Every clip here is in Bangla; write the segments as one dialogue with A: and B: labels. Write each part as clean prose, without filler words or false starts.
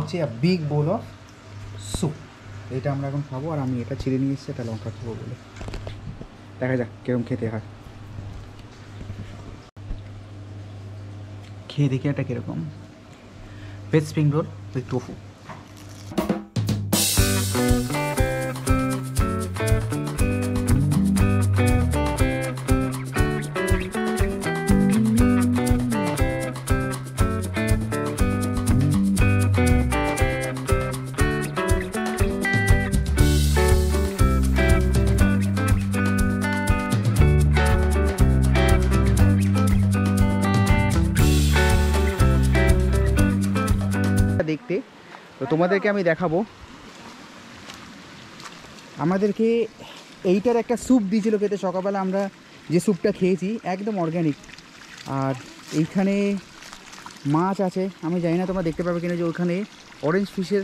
A: হচ্ছে বিগ বোল অফ স্যুপ। এটা আমরা এখন খাবো, আর আমি এটা ছিঁড়ে নিয়ে এসেছি, এটা লঙ্কা খাবো বলে। দেখা যাক কিরকম খেতে হয়, খেয়ে দেখি এটা কীরকম। Veg spring roll with tofu. দেখতে তো তোমাদেরকে আমি দেখাবো। আমাদেরকে এইটার একটা স্যুপ দিয়েছিল খেতে সকালবেলা, আমরা যে স্যুপটা খেয়েছি একদম অর্গ্যানিক। আর এইখানে মাছ আছে, আমি জানি না তোমরা দেখতে পাবে কিনা, যে ওখানে অরেঞ্জ ফিশের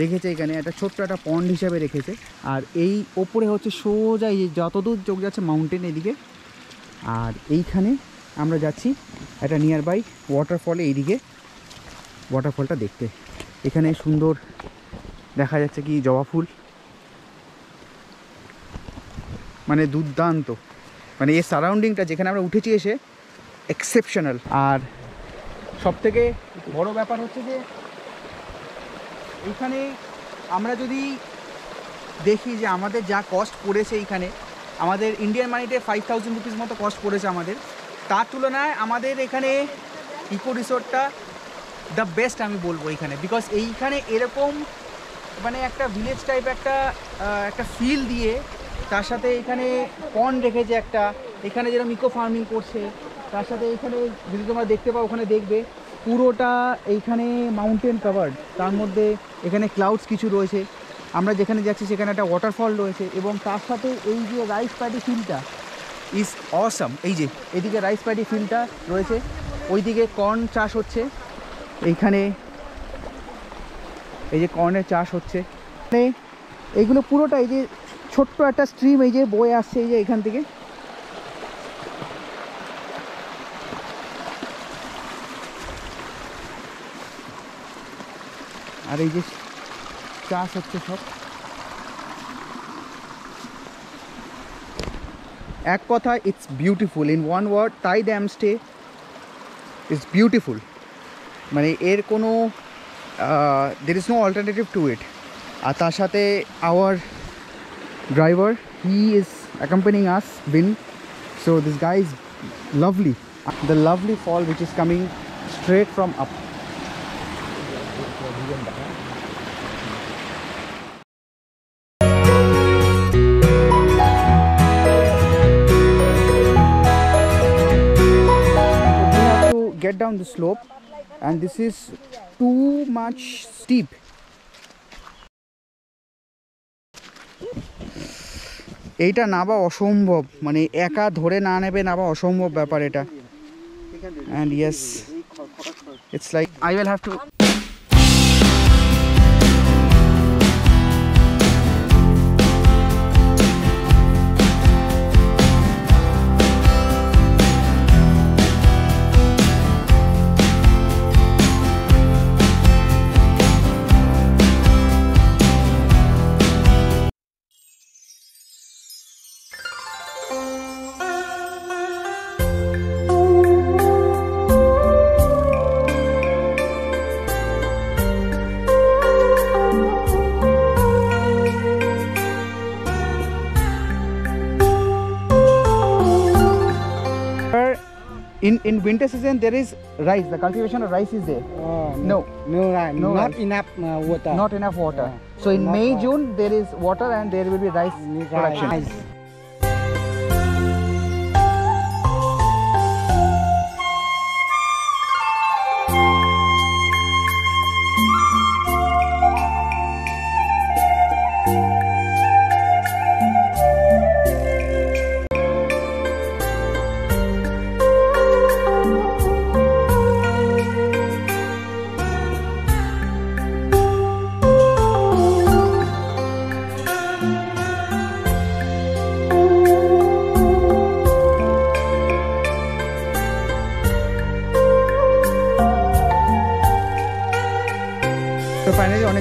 A: রেখেছে, এখানে একটা ছোট্ট একটা পন্ড হিসাবে রেখেছে। আর এই ওপরে হচ্ছে সোজা এই যতদূর চোখ যাচ্ছে মাউন্টেন এদিকে। আর এইখানে আমরা যাচ্ছি একটা নিয়ার বাই ওয়াটারফলে, এইদিকে ওয়াটারফলটা দেখতে। এখানে সুন্দর দেখা যাচ্ছে কি জবা ফুল, মানে দুর্দান্ত, মানে এই সারাউন্ডিংটা যেখানে আমরা উঠেছি এসে এক্সেপশনাল। আর সবথেকে বড় ব্যাপার হচ্ছে যে এইখানে আমরা যদি দেখি যে আমাদের যা কস্ট পড়েছে এইখানে, আমাদের ইন্ডিয়ান মানিতে 5000 রুপিস মতো কস্ট পড়েছে আমাদের, তার তুলনায় আমাদের এখানে ইকো রিসোর্টটা দ্য বেস্ট আমি বলবো এইখানে। বিকজ এইখানে এরকম মানে একটা ভিলেজ টাইপ একটা ফিল দিয়ে, তার সাথে এখানে পন্ড রেখেছে একটা, এখানে যেরকম ইকো ফার্মিং করছে, তার সাথে এখানে যদি তোমরা দেখতে পাও ওখানে দেখবে পুরোটা এইখানে মাউন্টেন কাভার্ড, তার মধ্যে এখানে ক্লাউডস কিছু রয়েছে, আমরা যেখানে যাচ্ছি সেখানে একটা ওয়াটারফল রয়েছে, এবং তার সাথে এই যে রাইস প্যাডি ফিল্ডটা ইজ অসাম। এই যে এদিকে রাইস প্যাডি ফিল্ডটা রয়েছে, ওইদিকে কর্ন চাষ হচ্ছে, এইখানে এই যে কর্নের চাষ হচ্ছে, মানে এইগুলো পুরোটা এই যে ছোট্ট একটা স্ট্রিম এই যে বয়ে আসছে এই যে এখান থেকে। আর এই যে চাষ হচ্ছে সব। এক কথা it's beautiful, in one word তাই ড্যাম স্টে ইটস বিউটিফুল, মানে এর কোনো there is no alternative to it. আর তার সাথে our driver, he is accompanying us, বিন, so this guy is lovely, the lovely fall which is coming straight from up. We have to get down the slope and this is too much steep. এইটা নাবা অসম্ভব, মানে একা ধরে না নেবে নাবা অসম্ভব ব্যাপার এটা। and yes, it's like I will have to in winter season there is rice, the cultivation of rice is there. No
B: Not
A: rice.
B: enough water.
A: Not enough water. So in
B: Not
A: May
B: rice.
A: June there is water and there will be rice production.
B: Rice.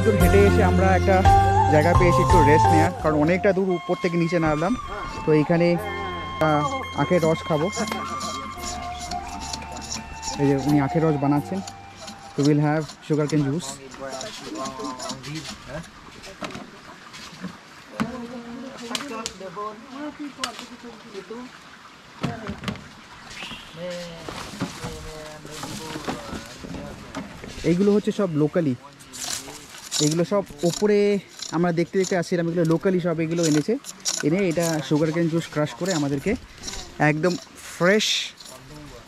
A: দূর হেঁটে এসে আমরা একটা জায়গা পেয়েছি একটু রেস্ট নেওয়ার, কারণ অনেকটা দূর উপর থেকে নিচে নামলাম। তো এইখানে আখের রস খাবো। এই যে উনি আখের রস বানাচ্ছেন। তো উইল হ্যাভ সুগার কেন জুস। এইগুলো হচ্ছে সব লোকালি, এইগুলো সব ওপরে আমরা দেখতে দেখতে আসছিলাম, এগুলো লোকালি সব এগুলো এনেছে, এনে এটা সুগার কেন জুস ক্রাশ করে আমাদেরকে একদম ফ্রেশ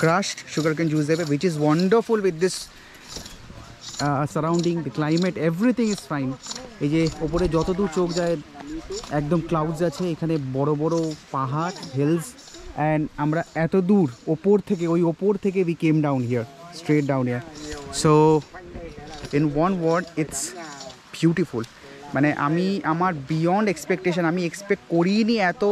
A: crushed sugarcane juice দেবে, which is wonderful with this surrounding, the climate, everything is fine. এই যে ওপরে যত দূর চোখ যায় একদম ক্লাউডস আছে, এখানে বড় বড় পাহাড়, হিলস, অ্যান্ড আমরা এত দূর ওপর থেকে, ওই ওপর থেকে we came down here, straight down here. So in one word, it's beautiful. মানে আমি আমার বিয়ন্ড এক্সপেকটেশন, আমি এক্সপেক্ট করিনি এত,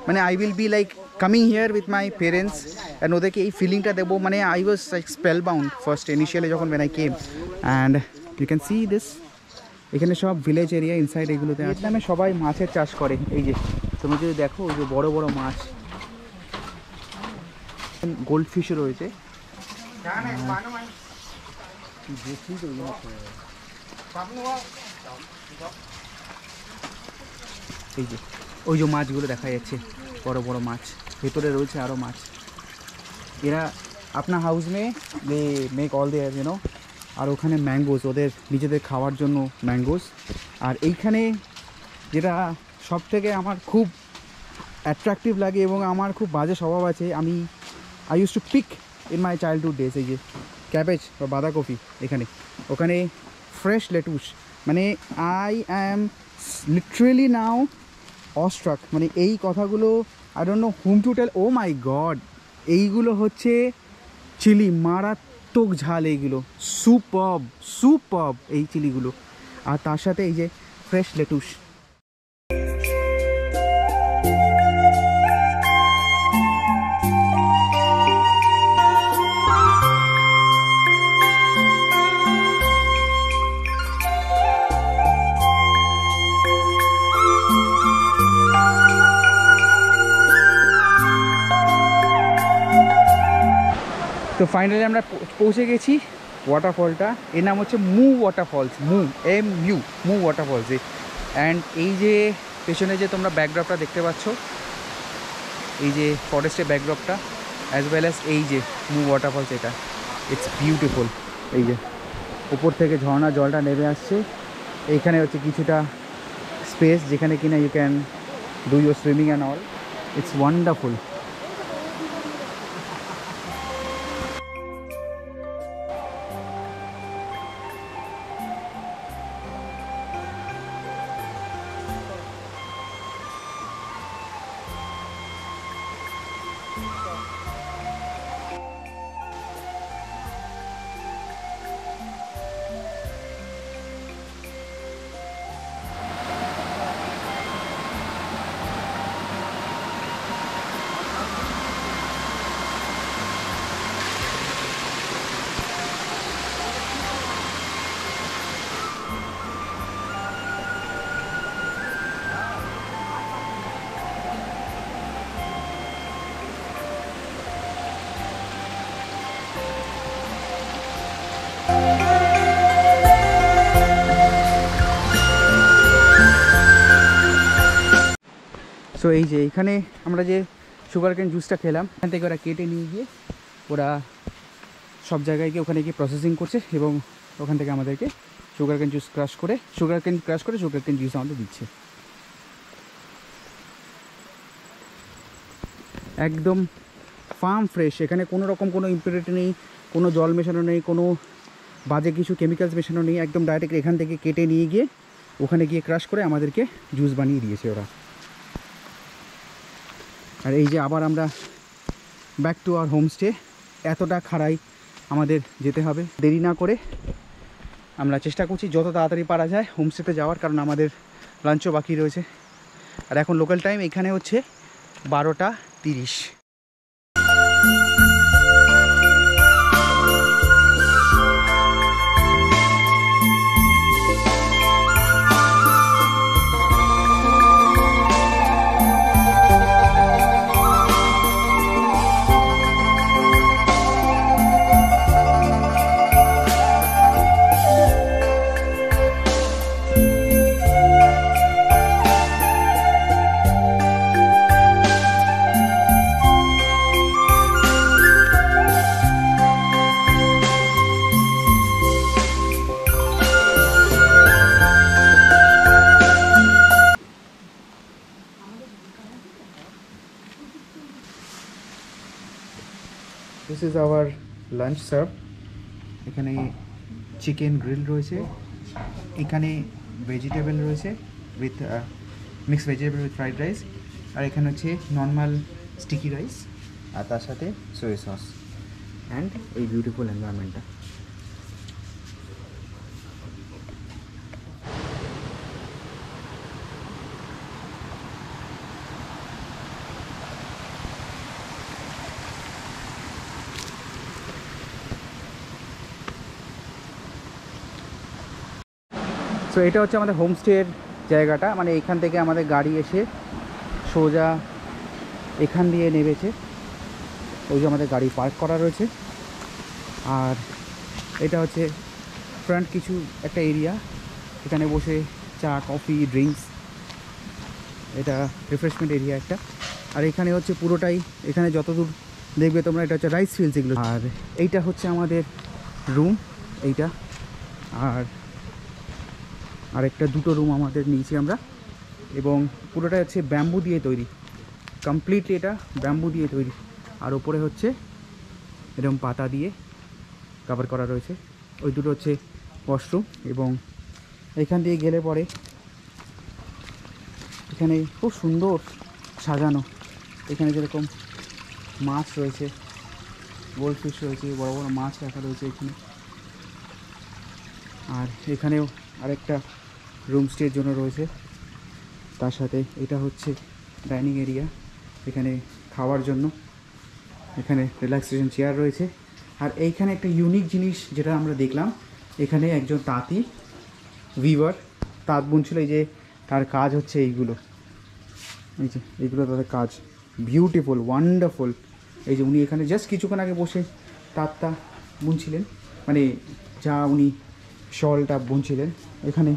A: মানে I will be like coming here with my parents and ওদেরকে এই ফিলিংটা দেবো, মানে I was like spell bound first initially যখন when I came. And you can see this, এখানে সব ভিলেজ এরিয়া ইনসাইড এগুলোতে। ভিয়েতনামে সবাই মাছের চাষ করে, এই যে তুমি যদি দেখো ওই যে বড় বড় মাছ, গোল্ড ফিশও রয়েছে। এই যে ওই যে মাছগুলো দেখা যাচ্ছে, বড় বড় মাছ, ভেতরে রয়েছে আরও মাছ। এরা আপনার house they make all their you know. আর ওখানে ম্যাঙ্গোস, ওদের নিজেদের খাওয়ার জন্য ম্যাঙ্গোস। আর এইখানে যেটা সব থেকে আমার খুব অ্যাট্রাকটিভ লাগে এবং আমার খুব বাজে স্বভাব আছে, I use to pick in my childhood days, এই যে ক্যাবেজ বা বাঁধাকপি এখানে, ওখানে ফ্রেশ লেটুস, মানে I am literally now awestruck, মানে এই কথাগুলো I don't know whom to tell. Oh my god, এইগুলো হচ্ছে চিলি, মারাত্মক ঝাল, এইগুলো সুপারব সুপারব এই চিলিগুলো। আর তার সাথে এই যে ফ্রেশ লেটুস। তো ফাইনালি আমরা পৌঁছে গেছি ওয়াটারফলটা, এর নাম হচ্ছে মু ওয়াটারফলস, মু ওয়াটারফলস। অ্যান্ড এই যে পেছনে যে তোমরা ব্যাকড্রপটা দেখতে পাচ্ছ, এই যে ফরেস্টের ব্যাকড্রপটা, অ্যাজ ওয়েল অ্যাজ এই যে মু ওয়াটারফলস, এটা ইটস বিউটিফুল। এই যে উপর থেকে ঝর্ণা জলটা নেমে আসছে, এইখানে হচ্ছে কিছুটা স্পেস যেখানে কিনা you can do your swimming and all, it's wonderful. So এই যে এখানে আমরা যে সুগার কেন জুসটা খেলাম, এখান থেকে ওরা কেটে নিয়ে গিয়ে ওরা সব জায়গায় গিয়ে ওখানে গিয়ে প্রসেসিং করছে এবং ওখান থেকে আমাদেরকে সুগার কেন ক্রাশ করে সুগার কেন জুস আমাদের দিচ্ছে। একদম ফার্ম ফ্রেশ, এখানে কোনো রকম কোনো ইম্পিউরিটি নেই, কোনো জল মেশানো নেই, কোনো বাজে কিছু কেমিক্যালস মেশানো নেই, একদম ডাইরেক্ট এখান থেকে কেটে নিয়ে গিয়ে ওখানে গিয়ে ক্রাশ করে আমাদেরকে জুস বানিয়ে দিয়েছে ওরা। আর এই যে আবার আমরা ব্যাক টু আওয়ার হোমস্টে, এতটা খাড়াই আমাদের যেতে হবে। দেরি না করে আমরা চেষ্টা করছি যত তাড়াতাড়ি পারা যায় হোমস্টেতে যাওয়ার, কারণ আমাদের লাঞ্চও বাকি রয়েছে। আর এখন লোকাল টাইম এখানে হচ্ছে 12:30। This is our lunch serve. এখানে চিকেন গ্রিল রয়েছে, এখানে ভেজিটেবল রয়েছে with mix vegetable with fried rice, আর এখানে হচ্ছে নর্মাল স্টিকি রাইস, আর তার সাথে সোয়া সস অ্যান্ড এই বিউটিফুল এনভায়রনমেন্টটা। সো এটা হচ্ছে আমাদের হোমস্টের জায়গাটা, মানে এখান থেকে আমাদের গাড়ি এসে সোজা এখান দিয়ে নেমেছে, ওই যে আমাদের গাড়ি পার্ক করা রয়েছে। আর এটা হচ্ছে ফ্রন্ট কিছু একটা এরিয়া, এখানে বসে চা কফি ড্রিঙ্কস, এটা রিফ্রেশমেন্ট এরিয়া একটা। আর এখানে হচ্ছে পুরোটাই, এখানে যতদূর দেখবে তোমরা এটা হচ্ছে রাইস ফিল্ডস এগুলো। আর এইটা হচ্ছে আমাদের রুম এইটা, আর আরেকটা দুটো রুম আমাদের নিয়েছি আমরা, এবং পুরোটা হচ্ছে ব্যাম্বু দিয়ে তৈরি, কমপ্লিটলি এটা ব্যাম্বু দিয়ে তৈরি। আর ওপরে হচ্ছে এরকম পাতা দিয়ে কভার করা রয়েছে। ওই দুটো হচ্ছে ওয়াশরুম, এবং এখান দিয়ে গেলে পরে এখানে খুব সুন্দর সাজানো। এখানে যেরকম মাছ রয়েছে, গোল্ডফিশ রয়েছে, বড় বড় মাছ রাখা রয়েছে এখানে। আর এখানেও আরেকটা রুম স্টের জন্য রয়েছে, তার সাথে এটা হচ্ছে ডাইনিং এরিয়া, এখানে খাওয়ার জন্য। এখানে রিল্যাক্সেশন চেয়ার রয়েছে। আর এইখানে একটা ইউনিক জিনিস যেটা আমরা দেখলাম, এখানে একজন তাঁতি উইভার তাঁত বুনছিল, এই যে তার কাজ হচ্ছে এইগুলো, এই যে এইগুলো তাদের কাজ, বিউটিফুল ওয়ান্ডারফুল। এই যে উনি এখানে জাস্ট কিছুক্ষণ আগে বসে তাঁতটা বুনছিলেন, মানে যা উনি শলটা বুনছিলেন। এখানে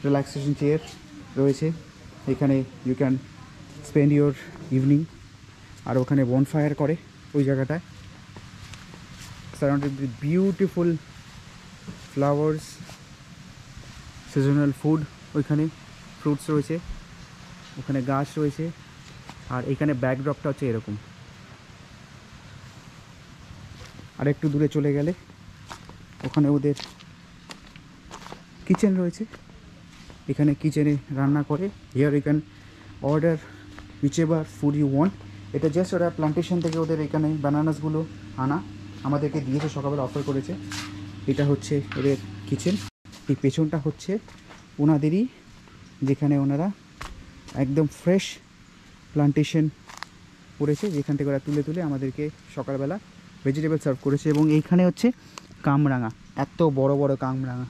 A: রিল্যাক্সেশন চেয়ার রয়েছে, এখানে you can spend your evening. আর ওখানে বনফায়ার করে ওই জায়গাটায়, surrounded with beautiful flowers, seasonal food, ওইখানে ফ্রুটস রয়েছে, ওখানে গাছ রয়েছে। আর এখানে ব্যাকড্রপটা হচ্ছে এরকম। আর একটু দূরে চলে গেলে ওখানে ওদের কিচেন রয়েছে, এখানে কিচেনে রান্না করে। Here you can order whichever food you want. এটা জাস্ট ওরা প্লান্টেশন থেকে ওদের এখানে ব্যানানাসগুলো আনা আমাদেরকে দিয়েছে, সকালবেলা অফার করেছে। এটা হচ্ছে ওদের কিচেন। এই পেছনটা হচ্ছে ওনাদেরই, যেখানে ওনারা একদম ফ্রেশ প্লান্টেশন করেছে, যেখান থেকে ওরা তুলে তুলে আমাদেরকে সকালবেলা ভেজিটেবল সার্ভ করেছে। এবং এইখানে হচ্ছে কামরাঙা, এত বড় বড় কামরাঙা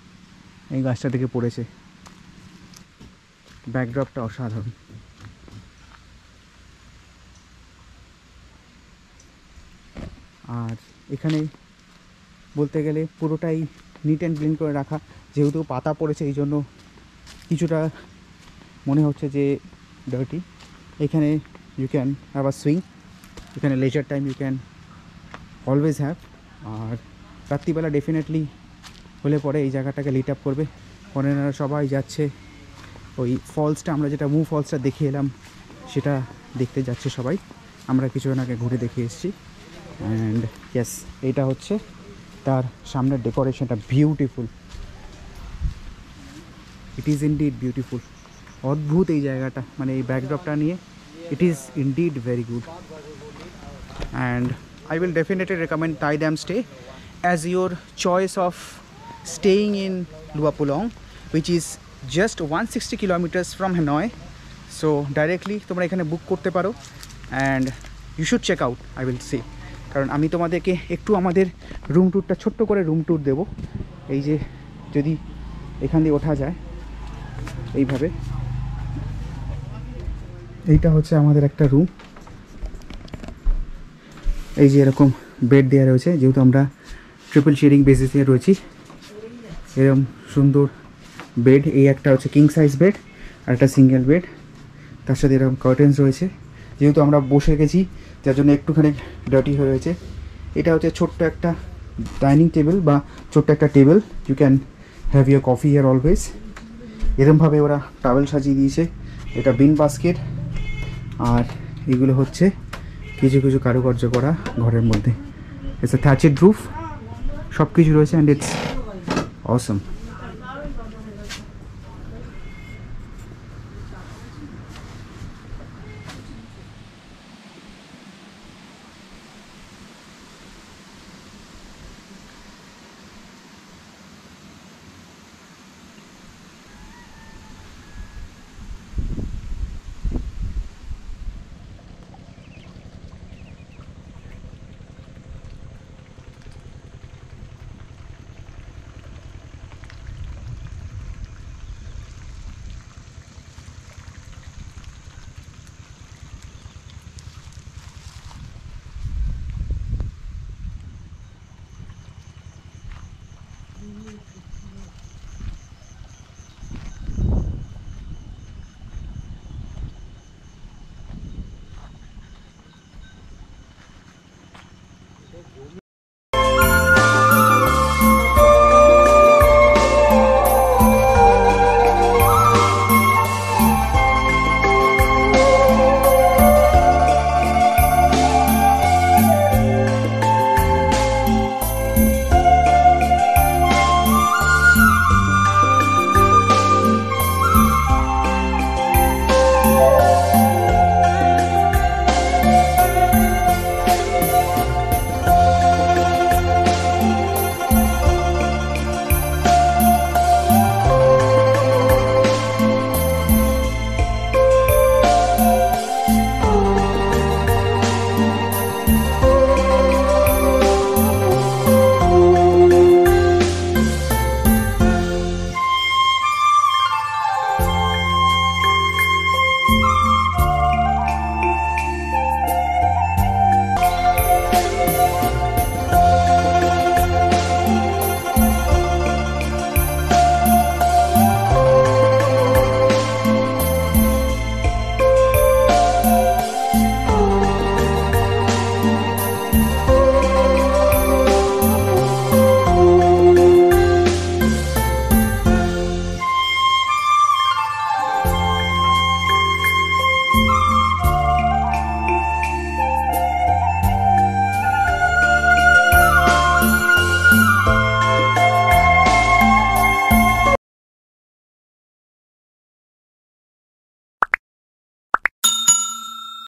A: এই গাছটা থেকে পড়েছে। ব্যাকড্রপটা অসাধারণ। আর এখানে বলতে গেলে পুরোটাই নিট অ্যান্ড ক্লিন করে রাখা, যেহেতু পাতা পড়েছে এই জন্য কিছুটা মনে হচ্ছে যে ডার্টি। এখানে you can have a swing, এখানে leisure time you can always have. আর রাত্রিবেলা ডেফিনেটলি হলে পরে এই জায়গাটাকে লিট আপ করবে। ফরেনাররা সবাই যাচ্ছে ওই ফলসটা, আমরা যেটা মু ফলসটা দেখে এলাম সেটা দেখতে যাচ্ছে সবাই। আমরা কিছুক্ষণ আগে ঘুরে দেখে এসেছি। অ্যান্ড ইয়েস, এইটা হচ্ছে তার সামনের ডেকোরেশনটা, beautiful. It is indeed beautiful, অদ্ভুত এই জায়গাটা, মানে এই ব্যাকড্রপটা নিয়ে it is indeed very good. And I will definitely recommend Thai Dam stay as your choice of staying in Luapulong, which is just 160 kilometers from Hanoi. So directly তোমরা এখানে বুক করতে পারো, and you should check out, I will say. কারণ আমি তোমাদেরকে একটু আমাদের রুম ট্যুরটা ছোট্ট করে রুম ট্যুর দেবো। এই যে যদি এখান দিয়ে ওঠা যায় এইভাবে, এইটা হচ্ছে আমাদের একটা রুম। এই যে এরকম বেড দেওয়া রয়েছে, যেহেতু আমরা ট্রিপল শেয়ারিং বেসিসে রয়েছি। এরকম সুন্দর বেড, এই একটা হচ্ছে কিং সাইজ বেড আর একটা সিঙ্গেল বেড, তার সাথে এরকম কার্টেন্স রয়েছে। যেহেতু আমরা বসে গেছি যার জন্য একটুখানি ডার্টি হয়ে রয়েছে। এটা হচ্ছে ছোট্ট একটা ডাইনিং টেবিল বা ছোট্ট একটা table, you can have your coffee here always. এরকমভাবে ওরা টাওয়েল সাজিয়ে দিয়েছে। এটা বিন বাস্কেট, আর এগুলো হচ্ছে কিছু কিছু কারুকার্য করা ঘরের মধ্যে। ইটস আ থ্যাচেড রুফ, সব কিছু রয়েছে অ্যান্ড ইটস অসম।